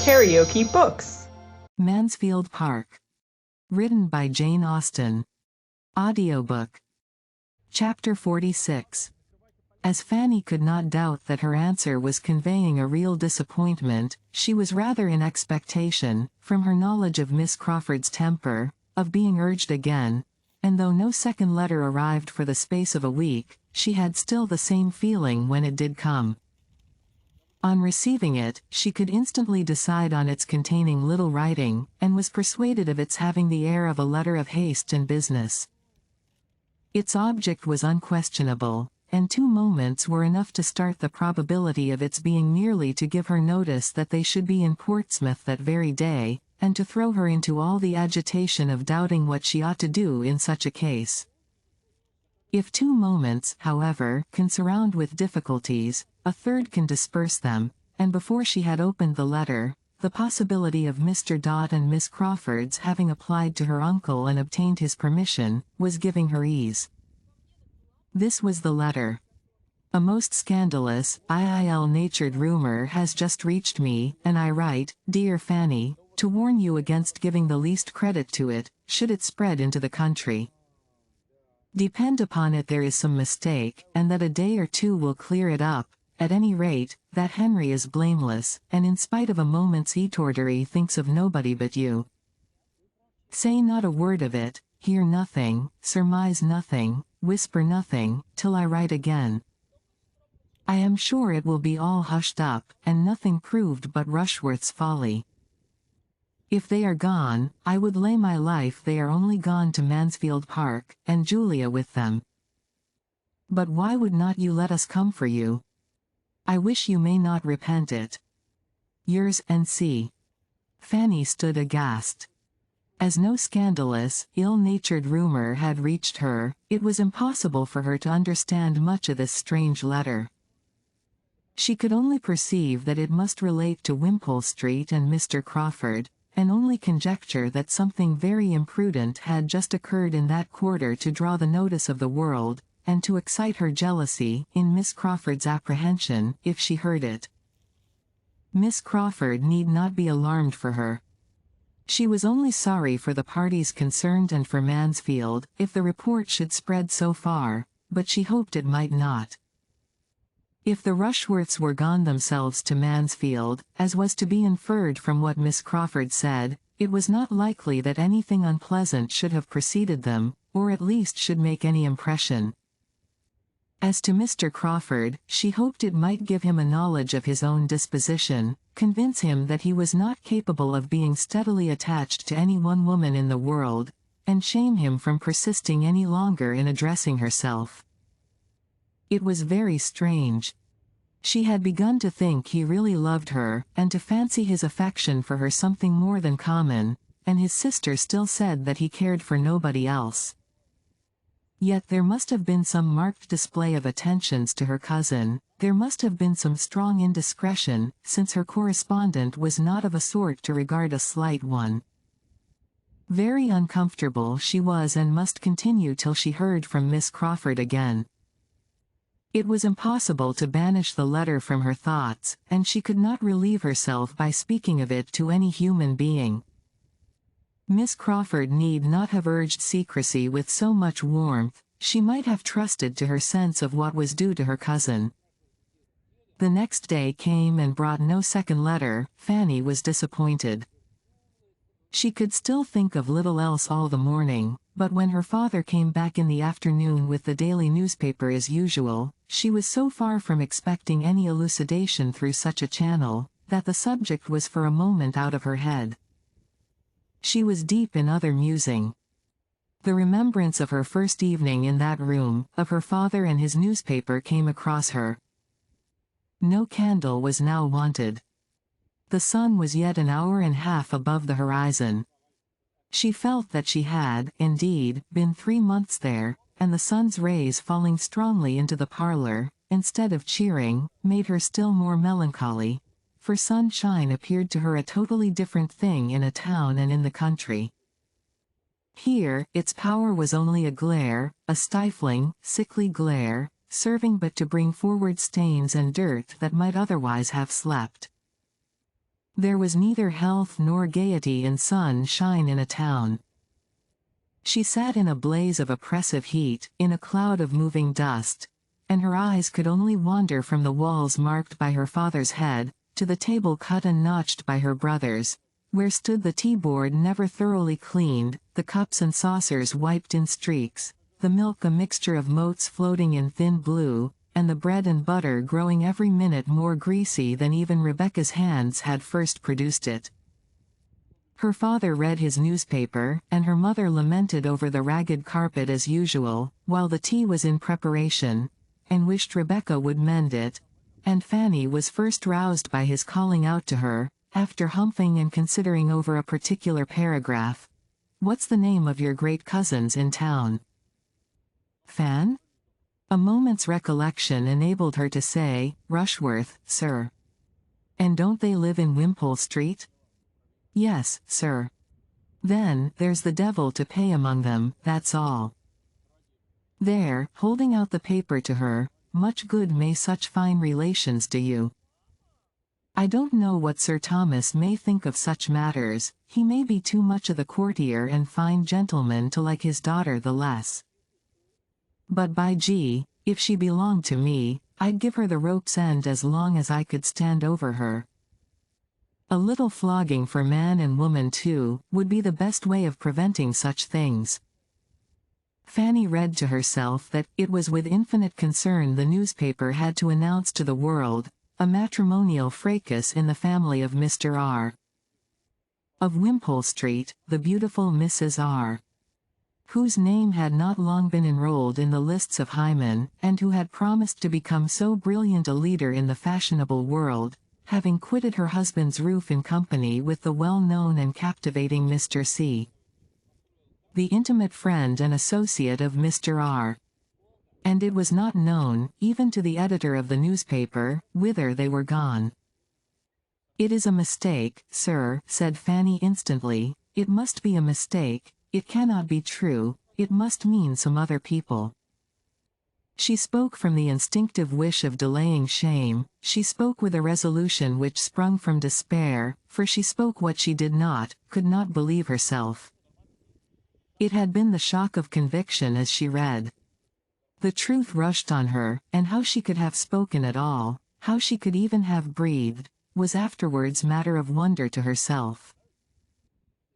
KaraokeBooks. Mansfield Park. Written by Jane Austen. Audiobook. Chapter 46. As Fanny could not doubt that her answer was conveying a real disappointment, she was rather in expectation, from her knowledge of Miss Crawford's temper, of being urged again, and though no second letter arrived for the space of a week, she had still the same feeling when it did come. On receiving it, she could instantly decide on its containing little writing, and was persuaded of its having the air of a letter of haste and business. Its object was unquestionable, and 2 moments were enough to start the probability of its being merely to give her notice that they should be in Portsmouth that very day, and to throw her into all the agitation of doubting what she ought to do in such a case. If 2 moments, however, can surround with difficulties, a third can disperse them, and before she had opened the letter, the possibility of Mr. Dot and Miss Crawford's having applied to her uncle and obtained his permission, was giving her ease. This was the letter. A most scandalous, ill-natured rumor has just reached me, and I write, dear Fanny, to warn you against giving the least credit to it, should it spread into the country. Depend upon it there is some mistake, and that a day or 2 will clear it up. At any rate, that Henry is blameless, and in spite of a moment's etordery thinks of nobody but you. Say not a word of it, hear nothing, surmise nothing, whisper nothing, till I write again. I am sure it will be all hushed up, and nothing proved but Rushworth's folly. If they are gone, I would lay my life they are only gone to Mansfield Park, and Julia with them. But why would not you let us come for you? I wish you may not repent it. Yours, N.C. Fanny stood aghast. As no scandalous, ill-natured rumor had reached her, it was impossible for her to understand much of this strange letter. She could only perceive that it must relate to Wimpole Street and Mr. Crawford, and only conjecture that something very imprudent had just occurred in that quarter to draw the notice of the world, and to excite her jealousy, in Miss Crawford's apprehension, if she heard it. Miss Crawford need not be alarmed for her. She was only sorry for the parties concerned and for Mansfield, if the report should spread so far, but she hoped it might not. If the Rushworths were gone themselves to Mansfield, as was to be inferred from what Miss Crawford said, it was not likely that anything unpleasant should have preceded them, or at least should make any impression. As to Mr. Crawford, she hoped it might give him a knowledge of his own disposition, convince him that he was not capable of being steadily attached to any one woman in the world, and shame him from persisting any longer in addressing herself. It was very strange. She had begun to think he really loved her, and to fancy his affection for her something more than common, and his sister still said that he cared for nobody else. Yet there must have been some marked display of attentions to her cousin, there must have been some strong indiscretion, since her correspondent was not of a sort to regard a slight one. Very uncomfortable she was and must continue till she heard from Miss Crawford again. It was impossible to banish the letter from her thoughts, and she could not relieve herself by speaking of it to any human being. Miss Crawford need not have urged secrecy with so much warmth, she might have trusted to her sense of what was due to her cousin. The next day came and brought no second letter. Fanny was disappointed. She could still think of little else all the morning, but when her father came back in the afternoon with the daily newspaper as usual, she was so far from expecting any elucidation through such a channel, that the subject was for a moment out of her head. She was deep in other musing. The remembrance of her first evening in that room, of her father and his newspaper came across her. No candle was now wanted. The sun was yet an hour and a half above the horizon. She felt that she had, indeed, been 3 months there, and the sun's rays falling strongly into the parlor, instead of cheering, made her still more melancholy, for sunshine appeared to her a totally different thing in a town and in the country. Here, its power was only a glare, a stifling, sickly glare, serving but to bring forward stains and dirt that might otherwise have slept. There was neither health nor gaiety in sunshine in a town. She sat in a blaze of oppressive heat, in a cloud of moving dust, and her eyes could only wander from the walls marked by her father's head, to the table cut and notched by her brother's, where stood the tea-board never thoroughly cleaned, the cups and saucers wiped in streaks, the milk a mixture of motes floating in thin blue, and the bread and butter growing every minute more greasy than even Rebecca's hands had first produced it. Her father read his newspaper, and her mother lamented over the ragged carpet as usual, while the tea was in preparation, and wished Rebecca would mend it, and Fanny was first roused by his calling out to her, after humping and considering over a particular paragraph, "What's the name of your great cousins in town?" "Fan?" A moment's recollection enabled her to say, "Rushworth, sir." "And don't they live in Wimpole Street?" "Yes, sir." "Then, there's the devil to pay among them, that's all." "There," holding out the paper to her, "much good may such fine relations do you. I don't know what Sir Thomas may think of such matters, he may be too much of the courtier and fine gentleman to like his daughter the less. But by G, if she belonged to me, I'd give her the rope's end as long as I could stand over her. A little flogging for man and woman too, would be the best way of preventing such things." Fanny read to herself that it was with infinite concern the newspaper had to announce to the world a matrimonial fracas in the family of Mr. R. of Wimpole Street, the beautiful Mrs. R. whose name had not long been enrolled in the lists of Hymen, and who had promised to become so brilliant a leader in the fashionable world, having quitted her husband's roof in company with the well-known and captivating Mr. C., the intimate friend and associate of Mr. R. And it was not known, even to the editor of the newspaper, whither they were gone. "It is a mistake, sir," said Fanny instantly, "it must be a mistake, it cannot be true, it must mean some other people." She spoke from the instinctive wish of delaying shame, she spoke with a resolution which sprung from despair, for she spoke what she did not, could not believe herself. It had been the shock of conviction as she read. The truth rushed on her, and how she could have spoken at all, how she could even have breathed, was afterwards matter of wonder to herself.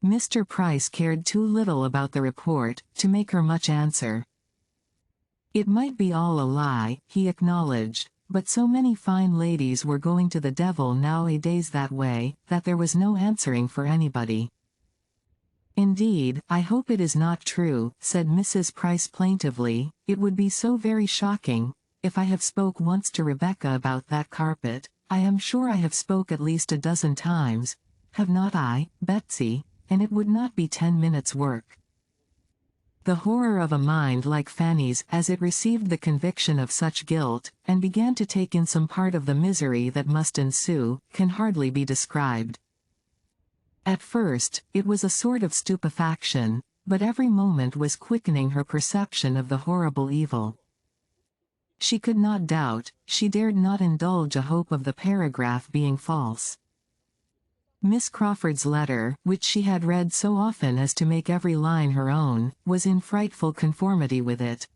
Mr. Price cared too little about the report, to make her much answer. It might be all a lie, he acknowledged, but so many fine ladies were going to the devil nowadays that way, that there was no answering for anybody. "Indeed, I hope it is not true," said Mrs. Price plaintively, "it would be so very shocking. If I have spoke once to Rebecca about that carpet, I am sure I have spoke at least a dozen times, have not I, Betsy, and it would not be 10 minutes' work." The horror of a mind like Fanny's as it received the conviction of such guilt, and began to take in some part of the misery that must ensue, can hardly be described. At first, it was a sort of stupefaction, but every moment was quickening her perception of the horrible evil. She could not doubt, she dared not indulge a hope of the paragraph being false. Miss Crawford's letter, which she had read so often as to make every line her own, was in frightful conformity with it.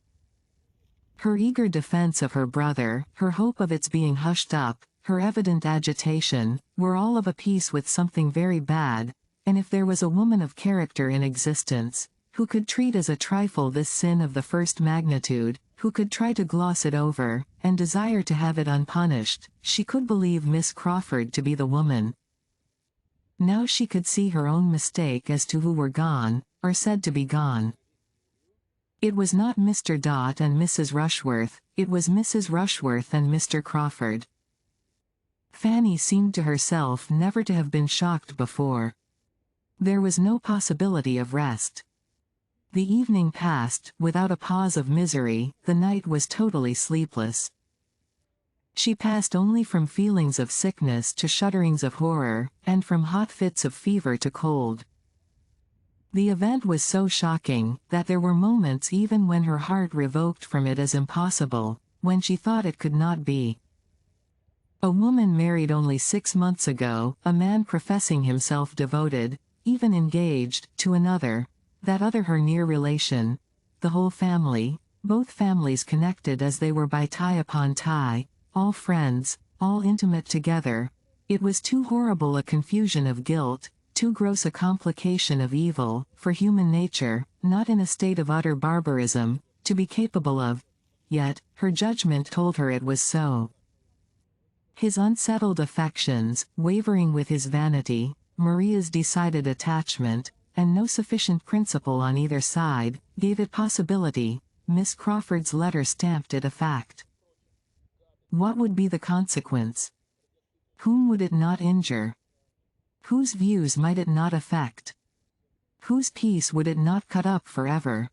Her eager defense of her brother, her hope of its being hushed up, her evident agitation, were all of a piece with something very bad, and if there was a woman of character in existence, who could treat as a trifle this sin of the first magnitude, who could try to gloss it over, and desire to have it unpunished, she could believe Miss Crawford to be the woman. Now she could see her own mistake as to who were gone, or said to be gone. It was not Mr. Dot and Mrs. Rushworth, it was Mrs. Rushworth and Mr. Crawford. Fanny seemed to herself never to have been shocked before. There was no possibility of rest. The evening passed, without a pause of misery, the night was totally sleepless. She passed only from feelings of sickness to shudderings of horror, and from hot fits of fever to cold. The event was so shocking, that there were moments even when her heart revoked from it as impossible, when she thought it could not be. A woman married only 6 months ago, a man professing himself devoted, even engaged, to another, that other her near relation, the whole family, both families connected as they were by tie upon tie, all friends, all intimate together. It was too horrible a confusion of guilt, too gross a complication of evil, for human nature, not in a state of utter barbarism, to be capable of. Yet, her judgment told her it was so. His unsettled affections, wavering with his vanity, Maria's decided attachment, and no sufficient principle on either side, gave it possibility. Miss Crawford's letter stamped it a fact. What would be the consequence? Whom would it not injure? Whose views might it not affect? Whose peace would it not cut up forever?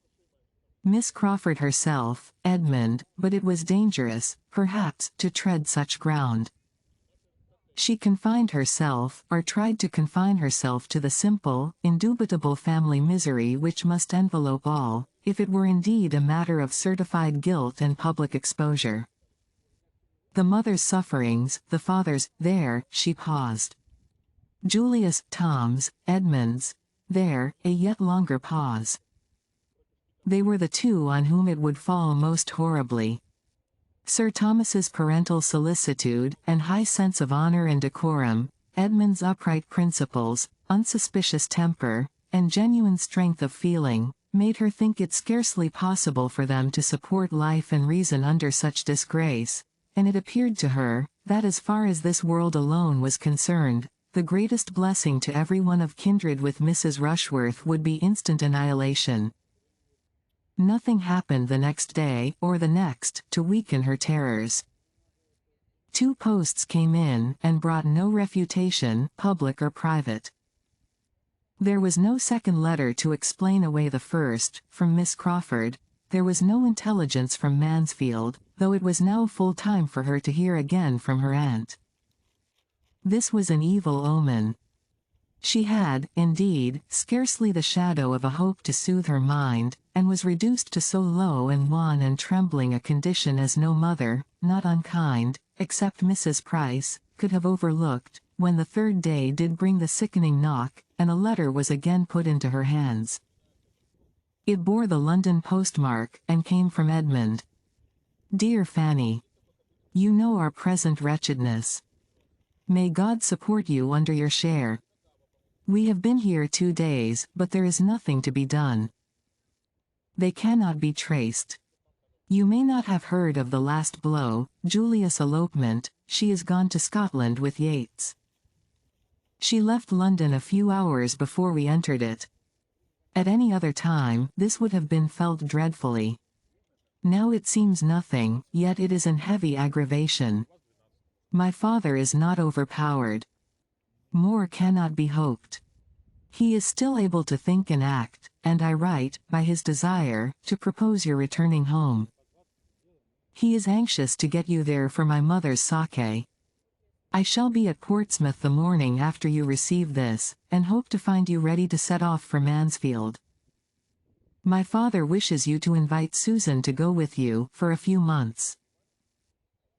Miss Crawford herself, Edmund, but it was dangerous, perhaps, to tread such ground. She confined herself, or tried to confine herself to the simple, indubitable family misery which must envelope all, if it were indeed a matter of certified guilt and public exposure. The mother's sufferings, the father's, there, she paused. Julius, Tom's, Edmund's, there, a yet longer pause. They were the two on whom it would fall most horribly. Sir Thomas's parental solicitude, and high sense of honor and decorum, Edmund's upright principles, unsuspicious temper, and genuine strength of feeling, made her think it scarcely possible for them to support life and reason under such disgrace, and it appeared to her, that as far as this world alone was concerned, the greatest blessing to every one of kindred with Mrs. Rushworth would be instant annihilation. Nothing happened the next day, or the next, to weaken her terrors. 2 posts came in, and brought no refutation, public or private. There was no second letter to explain away the first, from Miss Crawford. There was no intelligence from Mansfield, though it was now full time for her to hear again from her aunt. This was an evil omen. She had, indeed, scarcely the shadow of a hope to soothe her mind, and was reduced to so low and wan and trembling a condition as no mother, not unkind, except Mrs. Price, could have overlooked, when the 3rd day did bring the sickening knock, and a letter was again put into her hands. It bore the London postmark, and came from Edmund. Dear Fanny, you know our present wretchedness. May God support you under your share. We have been here 2 days, but there is nothing to be done. They cannot be traced. You may not have heard of the last blow, Julia's elopement. She is gone to Scotland with Yates. She left London a few hours before we entered it. At any other time, this would have been felt dreadfully. Now it seems nothing, yet it is an heavy aggravation. My father is not overpowered. More cannot be hoped. He is still able to think and act, and I write, by his desire, to propose your returning home. He is anxious to get you there for my mother's sake. I shall be at Portsmouth the morning after you receive this, and hope to find you ready to set off for Mansfield. My father wishes you to invite Susan to go with you, for a few months.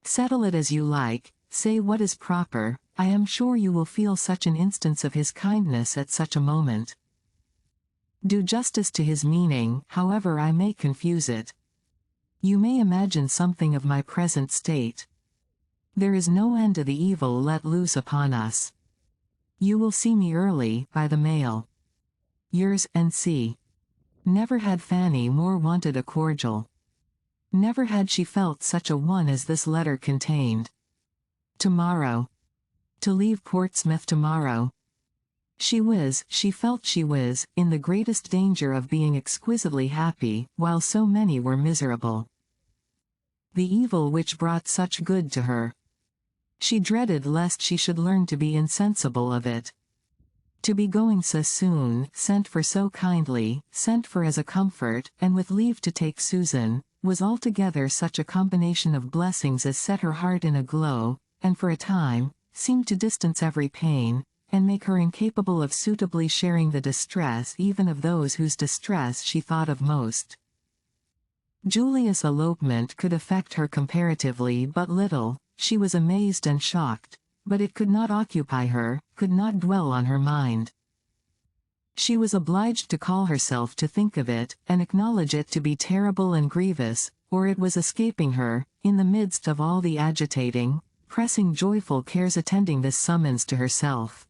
Settle it as you like, say what is proper. I am sure you will feel such an instance of his kindness at such a moment. Do justice to his meaning, however I may confuse it. You may imagine something of my present state. There is no end to the evil let loose upon us. You will see me early, by the mail. Yours, N.C. Never had Fanny more wanted a cordial. Never had she felt such a one as this letter contained. Tomorrow. To leave Portsmouth tomorrow. She felt she was, in the greatest danger of being exquisitely happy, while so many were miserable. The evil which brought such good to her. She dreaded lest she should learn to be insensible of it. To be going so soon, sent for so kindly, sent for as a comfort, and with leave to take Susan, was altogether such a combination of blessings as set her heart in a glow, and for a time, seemed to distance every pain, and make her incapable of suitably sharing the distress even of those whose distress she thought of most. Julia's elopement could affect her comparatively but little, she was amazed and shocked, but it could not occupy her, could not dwell on her mind. She was obliged to call herself to think of it, and acknowledge it to be terrible and grievous, or it was escaping her, in the midst of all the agitating, pressing joyful cares attending this summons to herself.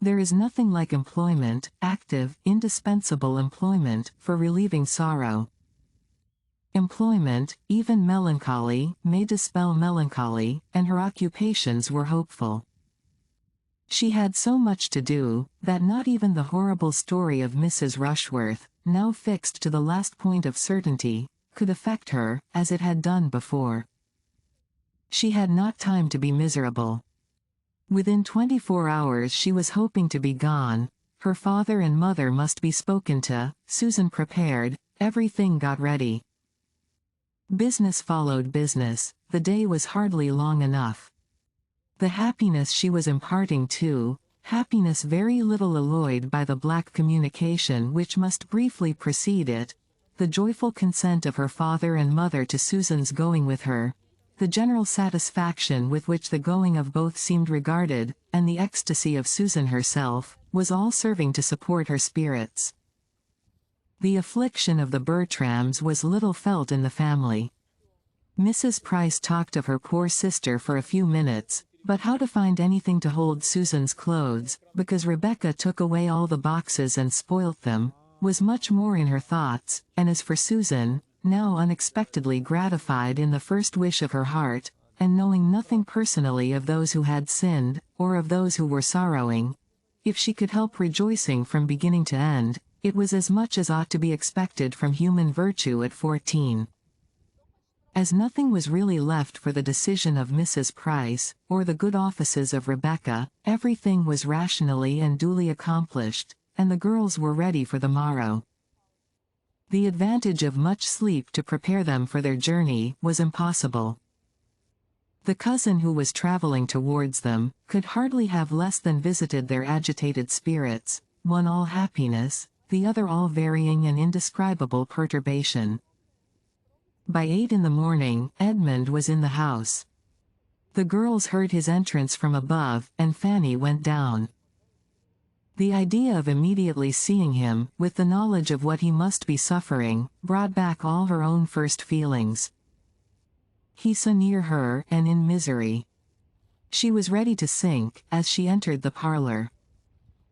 There is nothing like employment, active, indispensable employment, for relieving sorrow. Employment, even melancholy, may dispel melancholy, and her occupations were hopeful. She had so much to do, that not even the horrible story of Mrs. Rushworth, now fixed to the last point of certainty, could affect her, as it had done before. She had not time to be miserable. Within 24 hours she was hoping to be gone. Her father and mother must be spoken to, Susan prepared, everything got ready. Business followed business, the day was hardly long enough. The happiness she was imparting too, happiness very little alloyed by the black communication which must briefly precede it, the joyful consent of her father and mother to Susan's going with her, the general satisfaction with which the going of both seemed regarded, and the ecstasy of Susan herself, was all serving to support her spirits. The affliction of the Bertrams was little felt in the family. Mrs. Price talked of her poor sister for a few minutes, but how to find anything to hold Susan's clothes, because Rebecca took away all the boxes and spoilt them, was much more in her thoughts, and as for Susan, now unexpectedly gratified in the first wish of her heart, and knowing nothing personally of those who had sinned, or of those who were sorrowing, if she could help rejoicing from beginning to end, it was as much as ought to be expected from human virtue at 14. As nothing was really left for the decision of Mrs. Price, or the good offices of Rebecca, everything was rationally and duly accomplished, and the girls were ready for the morrow. The advantage of much sleep to prepare them for their journey was impossible. The cousin who was traveling towards them, could hardly have less than visited their agitated spirits, one all happiness, the other all varying and indescribable perturbation. By 8 in the morning, Edmund was in the house. The girls heard his entrance from above, and Fanny went down. The idea of immediately seeing him, with the knowledge of what he must be suffering, brought back all her own first feelings. He so near her, and in misery. She was ready to sink, as she entered the parlor.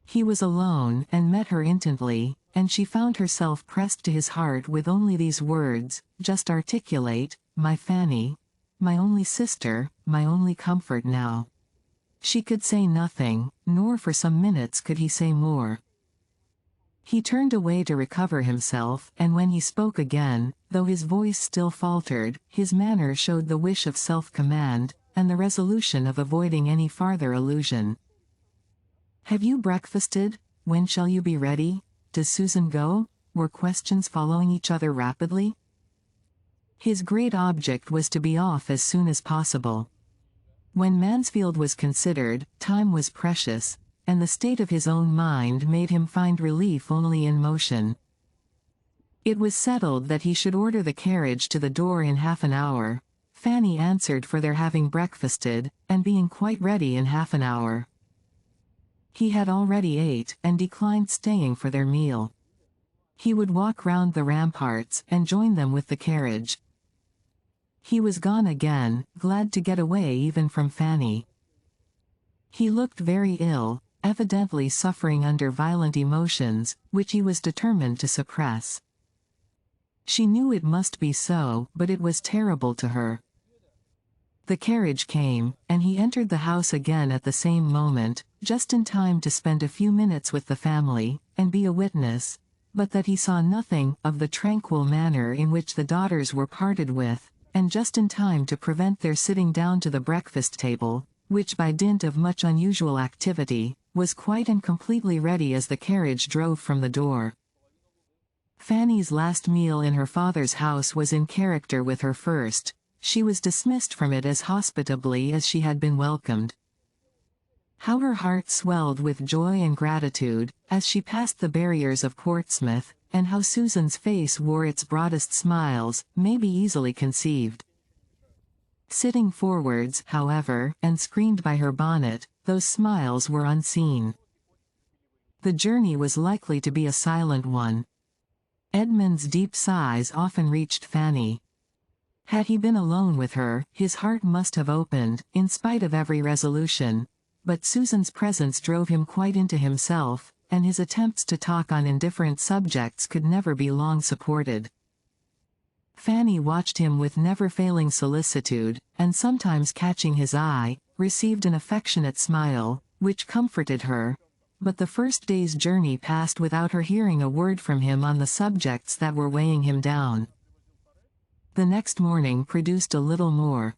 He was alone, and met her instantly, and she found herself pressed to his heart with only these words, just articulate, "My Fanny, my only sister, my only comfort now." She could say nothing, nor for some minutes could he say more. He turned away to recover himself, and when he spoke again, though his voice still faltered, his manner showed the wish of self-command, and the resolution of avoiding any farther allusion. "Have you breakfasted? When shall you be ready? Does Susan go?" were questions following each other rapidly. His great object was to be off as soon as possible. When Mansfield was considered, time was precious, and the state of his own mind made him find relief only in motion. It was settled that he should order the carriage to the door in half an hour. Fanny answered for their having breakfasted, and being quite ready in half an hour. He had already ate, and declined staying for their meal. He would walk round the ramparts, and join them with the carriage. He was gone again, glad to get away even from Fanny. He looked very ill, evidently suffering under violent emotions, which he was determined to suppress. She knew it must be so, but it was terrible to her. The carriage came, and he entered the house again at the same moment, just in time to spend a few minutes with the family, and be a witness, but that he saw nothing of the tranquil manner in which the daughters were parted with, and just in time to prevent their sitting down to the breakfast table, which by dint of much unusual activity, was quite and completely ready as the carriage drove from the door. Fanny's last meal in her father's house was in character with her first. She was dismissed from it as hospitably as she had been welcomed. How her heart swelled with joy and gratitude, as she passed the barriers of Portsmouth, and how Susan's face wore its broadest smiles, may be easily conceived. Sitting forwards, however, and screened by her bonnet, those smiles were unseen. The journey was likely to be a silent one. Edmund's deep sighs often reached Fanny. Had he been alone with her, his heart must have opened, in spite of every resolution, but Susan's presence drove him quite into himself, and his attempts to talk on indifferent subjects could never be long supported. Fanny watched him with never-failing solicitude, and sometimes catching his eye, received an affectionate smile, which comforted her, but the first day's journey passed without her hearing a word from him on the subjects that were weighing him down. The next morning produced a little more.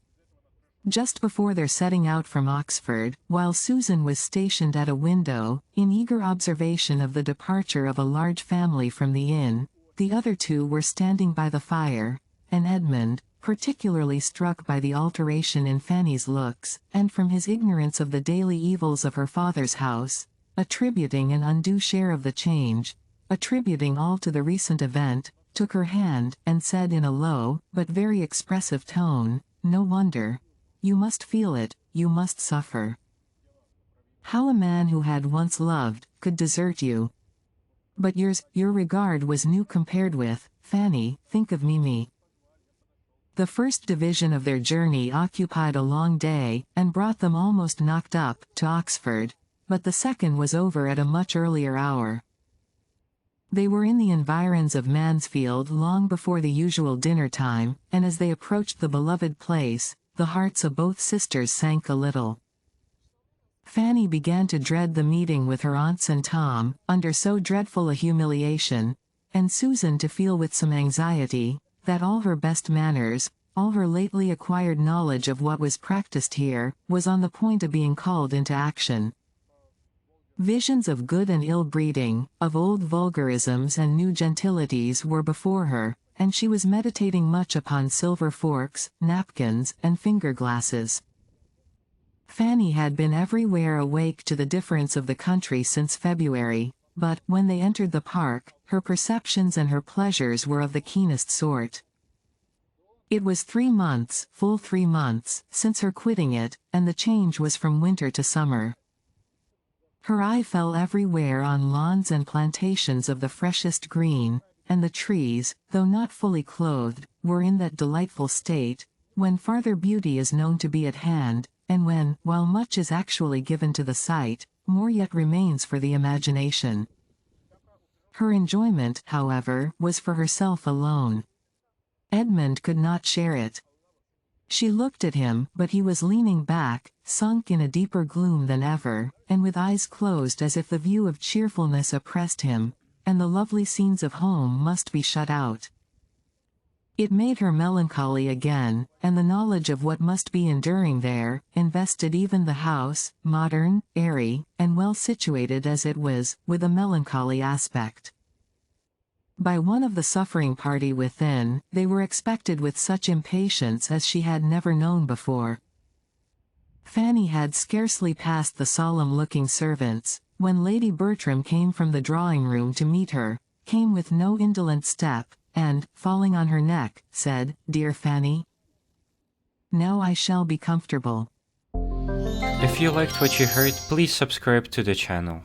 Just before their setting out from Oxford, while Susan was stationed at a window, in eager observation of the departure of a large family from the inn, the other two were standing by the fire, and Edmund, particularly struck by the alteration in Fanny's looks, and from his ignorance of the daily evils of her father's house, attributing an undue share of the change, attributing all to the recent event, took her hand, and said in a low, but very expressive tone, "No wonder. You must feel it, you must suffer. How a man who had once loved, could desert you. But your regard was new compared with, Fanny, think of Mimi." The first division of their journey occupied a long day, and brought them almost knocked up, to Oxford, but the second was over at a much earlier hour. They were in the environs of Mansfield long before the usual dinner time, and as they approached the beloved place, the hearts of both sisters sank a little. Fanny began to dread the meeting with her aunts and Tom, under so dreadful a humiliation, and Susan to feel with some anxiety, that all her best manners, all her lately acquired knowledge of what was practiced here, was on the point of being called into action. Visions of good and ill breeding, of old vulgarisms and new gentilities were before her, and she was meditating much upon silver forks, napkins, and finger-glasses. Fanny had been everywhere awake to the difference of the country since February, but, when they entered the park, her perceptions and her pleasures were of the keenest sort. It was 3 months, full 3 months, since her quitting it, and the change was from winter to summer. Her eye fell everywhere on lawns and plantations of the freshest green, and the trees, though not fully clothed, were in that delightful state, when farther beauty is known to be at hand, and when, while much is actually given to the sight, more yet remains for the imagination. Her enjoyment, however, was for herself alone. Edmund could not share it. She looked at him, but he was leaning back, sunk in a deeper gloom than ever, and with eyes closed as if the view of cheerfulness oppressed him, and the lovely scenes of home must be shut out. It made her melancholy again, and the knowledge of what must be enduring there, invested even the house, modern, airy, and well situated as it was, with a melancholy aspect. By one of the suffering party within, they were expected with such impatience as she had never known before. Fanny had scarcely passed the solemn-looking servants, when Lady Bertram came from the drawing-room to meet her, came with no indolent step, and, falling on her neck, said, "Dear Fanny, now I shall be comfortable." If you liked what you heard, please subscribe to the channel.